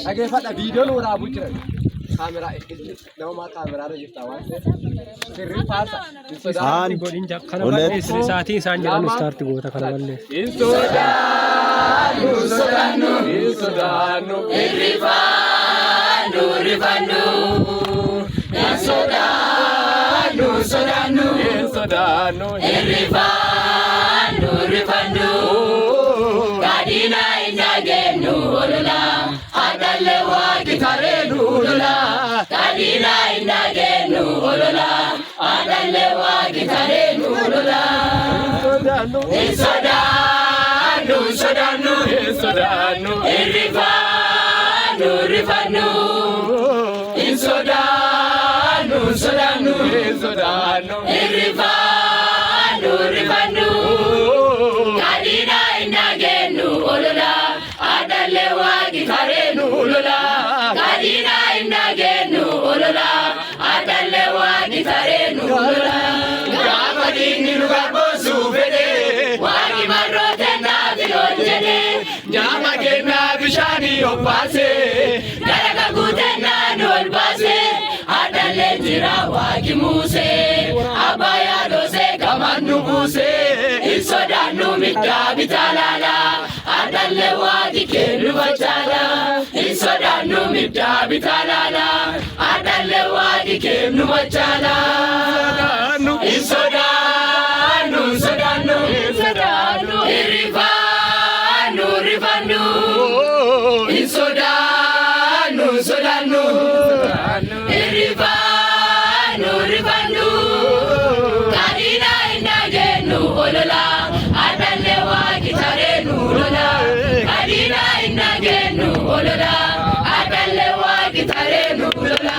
Dhaggeeffadha viidiyoon waraabuu jiran. Kaameraa nama kaameraa irra jirta waan ta'eef sirrii faasa. Isaan kana malee sa'aatiin isaan jedhan istaarti goota kana malee. Insodaannu irrifaannu insodaannu irrifaannu kadina indagennu olola adalle waqi tareenu olola kadina indagennu olola adalle waqi tareenu olola insodaannu irrifaannu insodaannu irrifaannu kadina indagennu olola adalle waqi tareenu olola kadina indagennu olola adalle waqi tareenu olola gaafa diinni nu garboomsu fedhe waaqi marroota naafiloon jedhe nyaama kennaa bishaanii obbaase dalaga guutannaa nu ol baase adalle jira waaqi muuse abbaa yaadose gaman nu buuse insodaannu midhaa bitaalala adalle waaqi kennu bachaala insodaannu midhaa bitaalala adalle waaqi kennu bachaala insodaannu irrifaannu insodaannu irrifaannu kadina indagennu olola adalle waqi tareenu olola kadina indagennu olola adalle waqi tareenu olola